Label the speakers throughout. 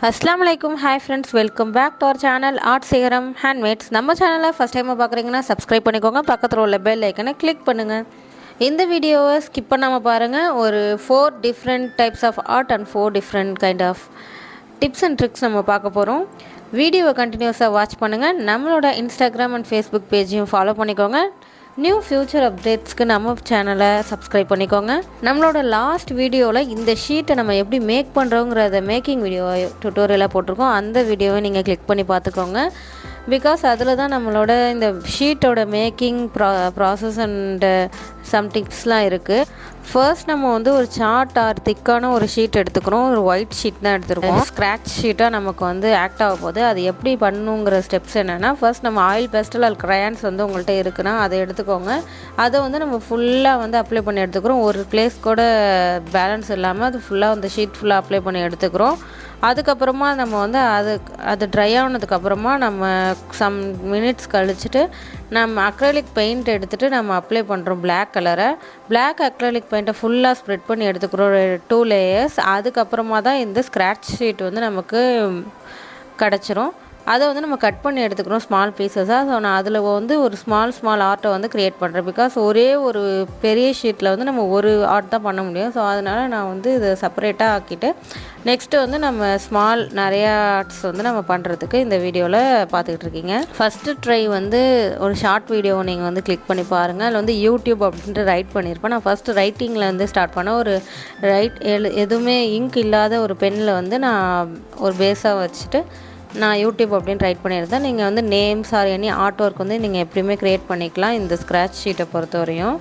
Speaker 1: Assalamualaikum. Hi friends, welcome back to our channel Art Sigaram Handmades. நம்ம சேனலை first டைமாக பார்க்குறீங்கன்னா சப்ஸ்கிரைப் பண்ணிக்கோங்க, பக்கத்தில் உள்ள பெல் ஐக்கனை கிளிக் பண்ணுங்கள். இந்த வீடியோவை ஸ்கிப் பண்ணாமல் பாருங்கள். ஒரு 4 different types of art and 4 different kind of tips and tricks நம்ம பார்க்க போகிறோம். வீடியோவை கண்டினியூஸாக வாட்ச் பண்ணுங்கள். நம்மளோட இன்ஸ்டாகிராம் அண்ட் ஃபேஸ்புக் பேஜையும் ஃபாலோ பண்ணிக்கோங்க. நியூ ஃப்யூச்சர் அப்டேட்ஸ்க்கு நம்ம சேனலை சப்ஸ்கிரைப் பண்ணிக்கோங்க. நம்மளோட லாஸ்ட் வீடியோவில் இந்த ஷீட்டை நம்ம எப்படி மேக் பண்ணுறோங்கிறத மேக்கிங் வீடியோ டுட்டோரியலாக போட்டிருக்கோம். அந்த வீடியோவை நீங்கள் கிளிக் பண்ணி பார்த்துக்கோங்க. பிகாஸ் அதில் தான் நம்மளோட இந்த ஷீட்டோட மேக்கிங் ப்ராசஸ் அண்டு சம் டிப்ஸ்லாம் இருக்குது. ஃபர்ஸ்ட் நம்ம வந்து ஒரு சார்ட் ஆர் திக்கான ஒரு ஷீட் எடுத்துக்கிறோம். ஒரு ஒயிட் ஷீட் தான் எடுத்துருக்கோம். ஸ்க்ராட்ச் ஷீட்டாக நமக்கு வந்து ஆக்ட் ஆக போகுது. அது எப்படி பண்ணணுங்கிற ஸ்டெப்ஸ் என்னென்னா, ஃபர்ஸ்ட் நம்ம ஆயில் பேஸ்டல் ஆர் க்ரையான்ஸ் வந்து உங்கள்கிட்ட இருக்குன்னா அதை எடுத்துக்கோங்க. அதை வந்து நம்ம ஃபுல்லாக வந்து அப்ளை பண்ணி எடுத்துக்கிறோம். ஒரு பிளேஸ் கூட பேலன்ஸ் இல்லாமல் அது ஃபுல்லாக அந்த ஷீட் ஃபுல்லாக அப்ளை பண்ணி எடுத்துக்கிறோம். அதுக்கப்புறமா நம்ம வந்து அது ட்ரை ஆனதுக்கப்புறமா நம்ம சம் மினிட்ஸ் கழிச்சுட்டு நம்ம அக்ரலிக் பெயிண்ட் எடுத்துகிட்டு நம்ம அப்ளை பண்ணுறோம். பிளாக் அக்ரலிக் பெயிண்ட்டை ஃபுல்லாக ஸ்ப்ரெட் பண்ணி எடுத்துக்கிறோம் 2 லேயர்ஸ். அதுக்கப்புறமா தான் இந்த ஸ்க்ராட்ச் ஷீட் வந்து நமக்கு கிடச்சிரும். அதை வந்து நம்ம கட் பண்ணி எடுத்துக்கிறோம் ஸ்மால் பீசஸாக. ஸோ நான் அதில் வந்து ஒரு ஸ்மால் ஆர்ட்டை வந்து க்ரியேட் பண்ணுறேன். பிகாஸ் ஒரே ஒரு பெரிய ஷீட்டில் வந்து நம்ம ஒரு ஆர்ட் தான் பண்ண முடியும். ஸோ அதனால் நான் வந்து இதை செப்பரேட்டாக ஆக்கிட்டு நெக்ஸ்ட்டு வந்து நம்ம நிறையா ஆர்ட்ஸ் வந்து நம்ம பண்ணுறதுக்கு இந்த வீடியோவில் பார்த்துக்கிட்டு இருக்கீங்க. ஃபஸ்ட்டு ட்ரை வந்து ஒரு ஷார்ட் வீடியோவை நீங்கள் வந்து கிளிக் பண்ணி பாருங்கள். அதில் வந்து யூடியூப் அப்படின்ட்டு ரைட் பண்ணியிருப்பேன். நான் ஃபஸ்ட்டு ரைட்டிங்கில் வந்து ஸ்டார்ட் பண்ணேன். ஒரு எதுவுமே இங்க் இல்லாத ஒரு பென்னில் வந்து நான் ஒரு பேஸாக வச்சுட்டு நான் யூடியூப் அப்படின்னு ரைட் பண்ணியிருந்தேன். நீங்கள் வந்து names or any art work வந்து நீங்கள் எப்படியுமே க்ரியேட் பண்ணிக்கலாம் இந்த ஸ்க்ராட்ச் ஷீட்டை பொறுத்தவரையும்.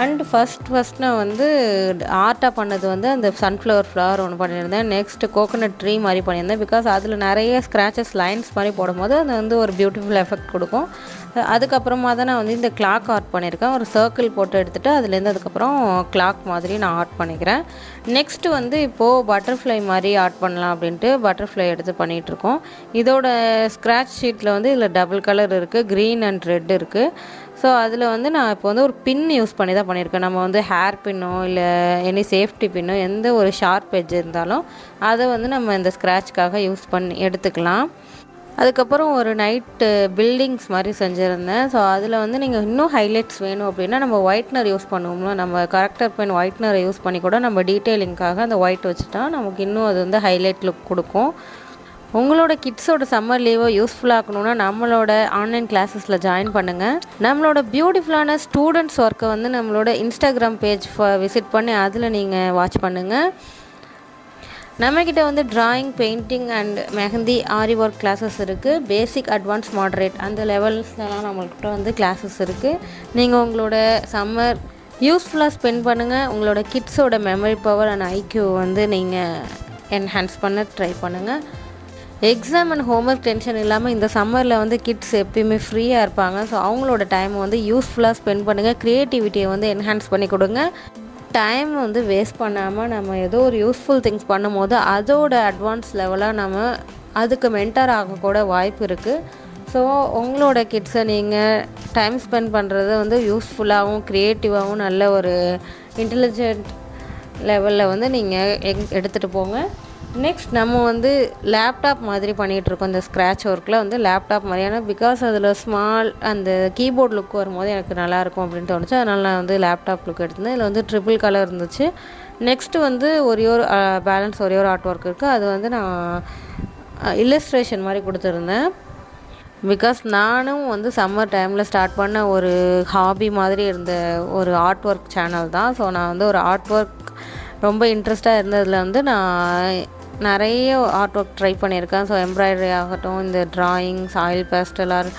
Speaker 1: அண்ட் ஃபஸ்ட் நான் வந்து ஆர்ட்டாக பண்ணது வந்து அந்த ஃப்ளவர் ஒன்று பண்ணியிருந்தேன். நெக்ஸ்ட்டு கோகோனட் ட்ரீ மாதிரி பண்ணியிருந்தேன். பிகாஸ் அதில் நிறைய ஸ்க்ராச்சஸ் லைன்ஸ் மாதிரி போடும்போது அது வந்து ஒரு பியூட்டிஃபுல் எஃபெக்ட் கொடுக்கும். அதுக்கப்புறமா தான் நான் வந்து இந்த கிளாக் ஆர்ட் பண்ணியிருக்கேன். ஒரு சர்க்கிள் போட்டு எடுத்துகிட்டு அதுலேருந்து அதுக்கப்புறம் கிளாக் மாதிரி நான் ஆர்ட் பண்ணிக்கிறேன். நெக்ஸ்ட்டு வந்து இப்போது பட்டர்ஃப்ளை மாதிரி ஆர்ட் பண்ணலாம் அப்படின்ட்டு பட்டர்ஃப்ளை எடுத்து பண்ணிகிட்ருக்கோம். இதோட ஸ்க்ராட்ச் ஷீட்டில் வந்து இதில் டபுள் கலர் இருக்குது, க்ரீன் அண்ட் ரெட் இருக்குது. ஸோ அதில் வந்து நான் இப்போ வந்து ஒரு பின் யூஸ் பண்ணி தான் பண்ணியிருக்கேன். நம்ம வந்து ஹேர் பின்னோ இல்லை எனி சேஃப்டி பின்னோ எந்த ஒரு ஷார்ப் எட்ஜ் இருந்தாலும் அதை வந்து நம்ம இந்த ஸ்க்ராட்ச்காக யூஸ் பண்ணி எடுத்துக்கலாம். அதுக்கப்புறம் ஒரு நைட்டு பில்டிங்ஸ் மாதிரி செஞ்சுருந்தேன். ஸோ அதில் வந்து நீங்கள் இன்னும் ஹைலைட்ஸ் வேணும் அப்படின்னா நம்ம ஒயிட்னர் யூஸ் பண்ணுவோம்னா நம்ம கரெக்டர் பென் ஒயிட்னரை யூஸ் பண்ணி கூட நம்ம டீட்டெயிலிங்காக அந்த ஒயிட் வச்சுட்டா நமக்கு இன்னும் அது வந்து ஹைலைட் லுக் கொடுக்கும். உங்களோட கிட்ஸோட சம்மர் லீவை யூஸ்ஃபுல்லாக ஆக்கணுன்னா நம்மளோட ஆன்லைன் கிளாஸஸில் ஜாயின் பண்ணுங்கள். நம்மளோட பியூட்டிஃபுல்லான ஸ்டூடெண்ட்ஸ் ஒர்க்கை வந்து நம்மளோட இன்ஸ்டாகிராம் பேஜ் விசிட் பண்ணி அதில் நீங்கள் வாட்ச் பண்ணுங்கள். நம்மக்கிட்ட வந்து drawing, painting and mehndi, aari work classes இருக்குது. பேசிக், அட்வான்ஸ், மாடரேட் அந்த லெவல்ஸ்லாம் நம்மள்கிட்ட வந்து கிளாஸஸ் இருக்குது. நீங்கள் உங்களோட சம்மர் யூஸ்ஃபுல்லாக ஸ்பெண்ட் பண்ணுங்கள். உங்களோட கிட்ஸோட மெமரி பவர் அண்ட் ஐக்யூ வந்து நீங்கள் என்ஹான்ஸ் பண்ண ட்ரை பண்ணுங்கள். எக்ஸாம் அண்ட் ஹோம்ஒர்க் டென்ஷன் இல்லாமல் இந்த சம்மரில் வந்து கிட்ஸ் எப்பயுமே ஃப்ரீயாக இருப்பாங்க. ஸோ அவங்களோட டைமை வந்து யூஸ்ஃபுல்லாக ஸ்பெண்ட் பண்ணுங்கள். க்ரியேட்டிவிட்டியை வந்து என்ஹான்ஸ் பண்ணி கொடுங்க. டைம் வந்து வேஸ்ட் பண்ணாமல் நம்ம ஏதோ ஒரு யூஸ்ஃபுல் திங்ஸ் பண்ணும்போது அதோட அட்வான்ஸ் லெவலாக நம்ம அதுக்கு மென்டர் ஆகக்கூட வாய்ப்பு இருக்குது. ஸோ உங்களோட கிட்ஸை நீங்கள் டைம் ஸ்பெண்ட் பண்ணுறது வந்து யூஸ்ஃபுல்லாகவும் க்ரியேட்டிவாகவும் நல்ல ஒரு இன்டெலிஜென்ட் லெவலில் வந்து நீங்கள் எடுத்துகிட்டு போங்க. நெக்ஸ்ட் நம்ம வந்து லேப்டாப் மாதிரி பண்ணிகிட்ருக்கோம். இந்த ஸ்க்ராட்ச் ஒர்க்கில் வந்து லேப்டாப் மாதிரியான பிகாஸ் அதில் அந்த கீபோர்ட் லுக் வரும்போது எனக்கு நல்லாயிருக்கும் அப்படின்னு தோணுச்சு. அதனால் நான் வந்து லேப்டாப் லுக் எடுத்திருந்தேன். இதில் வந்து ட்ரிபிள் கலர் இருந்துச்சு. நெக்ஸ்ட்டு வந்து ஒரே ஒரு ஆர்ட் ஒர்க் இருக்குது. அது வந்து நான் இல்லஸ்ட்ரேஷன் மாதிரி கொடுத்துருந்தேன். பிகாஸ் நானும் வந்து சம்மர் டைமில் ஸ்டார்ட் பண்ண ஒரு ஹாபி மாதிரி இருந்த ஒரு ஆர்ட் ஒர்க் சேனல் தான். ஸோ நான் வந்து ஒரு ஆர்ட் ஒர்க் ரொம்ப இன்ட்ரெஸ்ட்டாக இருந்ததில் வந்து நான் நிறைய ஆர்ட் ஒர்க் ட்ரை பண்ணியிருக்கேன். ஸோ எம்ப்ராய்டரி ஆகட்டும், இந்த ட்ராயிங்ஸ், ஆயில் பேஸ்டலாக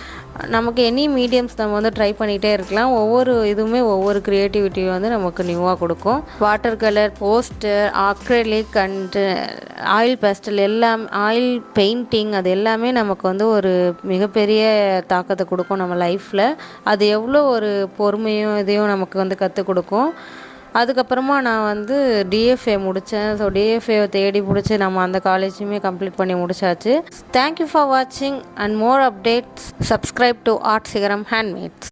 Speaker 1: நமக்கு எனி மீடியம்ஸ் நம்ம வந்து ட்ரை பண்ணிகிட்டே இருக்கலாம். ஒவ்வொரு இதுவுமே ஒவ்வொரு க்ரியேட்டிவிட்டியும் வந்து நமக்கு நியூவாக கொடுக்கும். Water colour, poster, acrylic and oil pastel oil painting அது எல்லாமே நமக்கு வந்து ஒரு மிகப்பெரிய தாக்கத்தை கொடுக்கும் நம்ம லைஃப்பில். அது எவ்வளோ ஒரு பொறுமையும் இதையும் நமக்கு வந்து கற்றுக் கொடுக்கும். அதுக்கப்புறமா நான் வந்து டிஎஃப்ஏ முடித்தேன். ஸோ டிஎஃப்ஏவை தேடி பிடிச்சி நம்ம அந்த காலேஜுமே கம்ப்ளீட் பண்ணி முடிச்சாச்சு. தேங்க்யூ ஃபார் வாட்சிங் and more updates. Subscribe to art சிகரம் ஹேண்ட்மேட்ஸ்.